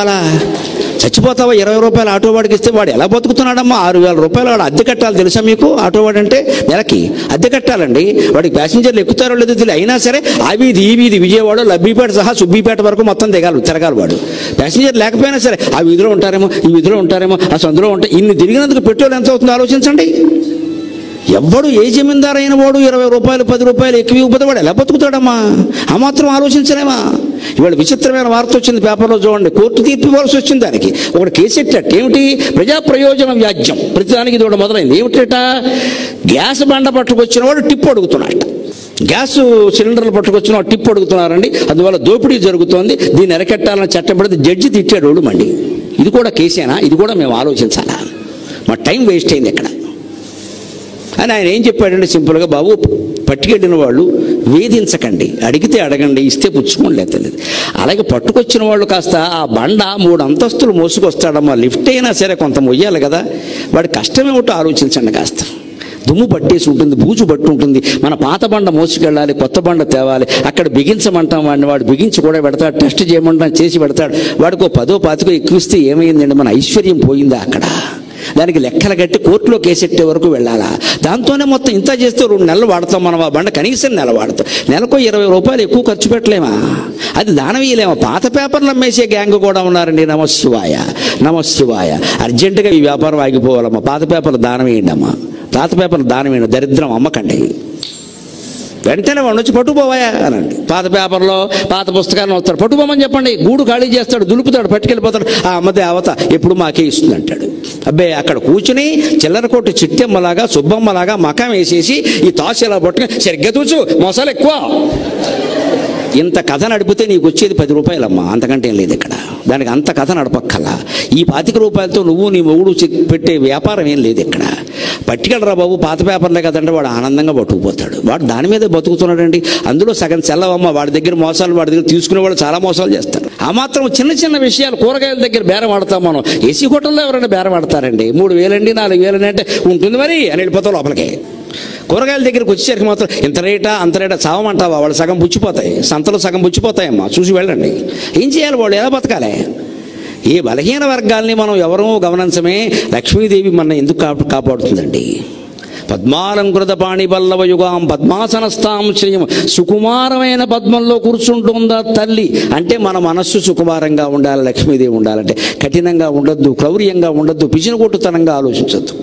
అలా చచ్చిపోతావా 20 రూపాయలు ఆటో వాడికి ఇస్తే వాడు ఎలా బతుకుతున్నాడమ్మా? 6,000 రూపాయలు వాడు అద్దె కట్టాలి తెలుసా మీకు? ఆటో వాడు అంటే నెలకి అద్దె కట్టాలండి. వాడికి ప్యాసింజర్లు ఎక్కుతారో లేదో తెలియదు. అయినా సరే ఆ వీధి ఈ వీధి విజయవాడ లబ్బిపేట సహా సుబ్బిపేట వరకు మొత్తం తిరగాలి వాడు. ప్యాసింజర్ లేకపోయినా సరే ఆ వీధిలో ఉంటారేమో, ఈ వీధిలో ఉంటారేమో, ఆ సందులో ఉంటాయి. ఇన్ని తిరిగినందుకు పెట్రోల్ ఎంత అవుతుందో ఆలోచించండి. ఎవ్వడు ఏ జమీందారు అయిన వాడు 20 రూపాయలు 10 రూపాయలు ఎక్కువ ఇవ్వకపోతే వాడు ఎలా బతుకుతాడమ్మా? ఆ మాత్రం ఆలోచించలేమా? ఇవాళ విచిత్రమైన వార్త వచ్చింది పేపర్లో చూడండి. కోర్టు తీర్పు ఇవ్వాల్సి వచ్చింది దానికి. ఒకటి కేసు ఎట్టట. ఏమిటి? ప్రజా ప్రయోజన వ్యాజ్యం. ప్రతిదానికి ఇది మొదలైంది. ఏమిటట? గ్యాస్ బండ పట్టుకొచ్చిన వాడు టిప్పు అడుగుతున్నాడట. గ్యాస్ సిలిండర్లు పట్టుకొచ్చిన వాడు టిప్పు అడుగుతున్నారండి. అందువల్ల దోపిడీ జరుగుతోంది. దీన్ని అరికట్టాలని చట్టపడితే జడ్జి తిట్టాడు రోడ్డు మండి. ఇది కూడా కేసేనా? ఇది కూడా మేము ఆలోచించాలా? మా టైం వేస్ట్ అయింది ఎక్కడ అని ఆయన ఏం చెప్పాడంటే సింపుల్గా, బాబు పట్టుకెళ్ళిన వాళ్ళు వేధించకండి, అడిగితే అడగండి, ఇస్తే పుచ్చుకోండి లేదు. అలాగే పట్టుకొచ్చిన వాళ్ళు కాస్త ఆ బండ 3 అంతస్తులు మోసుకొస్తాడమ్మా, లిఫ్ట్ అయినా సరే కొంత మొయ్యాలి కదా, వాడి కష్టం ఏమిటో ఆలోచించండి. కాస్త దుమ్ము పట్టేసి ఉంటుంది, బూజు పట్టు ఉంటుంది. మన పాత బండ మోసుకెళ్ళాలి, కొత్త బండ తేవాలి. అక్కడ బిగించమంటాం వాడిని, వాడు బిగించి కూడా పెడతాడు, టెస్ట్ చేయమంటాం చేసి పెడతాడు. వాడికి 10 20 ఎక్కువిస్తే ఏమైందండి? మన ఐశ్వర్యం పోయిందా అక్కడ? దానికి లెక్కలు కట్టి కోర్టులో కేసెట్టే వరకు వెళ్ళాలా? దాంతోనే మొత్తం ఇంత చేస్తే 2 నెలలు వాడతాం మనం ఆ బండ, కనీసం నెల వాడతాం. నెలకు 20 రూపాయలు ఎక్కువ ఖర్చు పెట్టలేమా? అది దానవీయలేమా? పాత పేపర్లు అమ్మేసే గ్యాంగ్ కూడా ఉన్నారండి. నమశివాయ నమశివాయ. అర్జెంటుగా ఈ వ్యాపారం ఆగిపోవాలమ్మా. పాత పేపర్లు దానం వేయండి అమ్మా. పాత పేపర్లు దానం వేయండి. దరిద్రం అమ్మకండి. వెంటనే వాడు వచ్చి పట్టుకుపోవాయా అనండి. పాత పేపర్లో పాత పుస్తకాలను వస్తాడు, పట్టుకోమని చెప్పండి. గూడు ఖాళీ చేస్తాడు, దులుపుతాడు, పట్టుకెళ్ళిపోతాడు. ఆ అమ్మదే అవత ఎప్పుడు మాకే ఇస్తుంది అంటాడు. అబ్బే అక్కడ కూర్చుని చిల్లర కొట్టు చిట్టెమ్మలాగా సుబ్బమ్మలాగా మకం వేసేసి ఈ తాసు ఇలా పట్టుకుని సరిగ్గా తూచు మోసాలు ఎక్కువ. ఇంత కథ నడిపితే నీకు వచ్చేది 10 రూపాయలమ్మా, అంతకంటే ఏం లేదు ఇక్కడ. దానికి అంత కథ నడపక్కలా. ఈ 25 రూపాయలతో నువ్వు నీ మొగుడు పెట్టే వ్యాపారం ఏం లేదు ఇక్కడ. పట్టుకెళ్ళరా బాబు, పాత పేపర్లే కదంటే వాడు ఆనందంగా పట్టుకుపోతాడు. వాడు దాని మీదే బతుకుతున్నాడండి. అందులో సగం చెల్లవమ్మ. వాడి దగ్గర మోసాలు, వాడి దగ్గర తీసుకునేవాళ్ళు చాలా మోసాలు చేస్తారు. ఆ మాత్రం చిన్న చిన్న విషయాలు, కూరగాయల దగ్గర బేరం ఆడతాం మనం. ఏసీ హోటల్లో ఎవరైనా బేరం ఆడతారండి? 3000 అండి 4000 అంటే ఉంటుంది మరి అని వెళ్ళిపోతాం లోపలికి. కూరగాయల దగ్గరికి వచ్చేసరికి మాత్రం ఇంత రేటా అంత రేటా చావమంటావా? వాళ్ళు సగం పుచ్చిపోతాయి, సంతలో సగం పుచ్చిపోతాయమ్మా. చూసి వెళ్ళండి. ఏం చేయాలి? వాళ్ళు ఎలా బతకాలి? ఈ బలహీన వర్గాల్ని మనం ఎవరూ గమనించమే. లక్ష్మీదేవి మన ఎందుకు కాపాడుతుందండి? పద్మాలంకృత పాణి పల్లవ యుగాం పద్మాసనస్థాం శ్రియం. సుకుమారమైన పద్మంలో కూర్చుంటుందా తల్లి అంటే మన మనస్సు సుకుమారంగా ఉండాలి. లక్ష్మీదేవి ఉండాలంటే కఠినంగా ఉండొద్దు, క్రౌర్యంగా ఉండొద్దు, పిచ్చినకొట్టుతనంగా ఆలోచించొద్దు.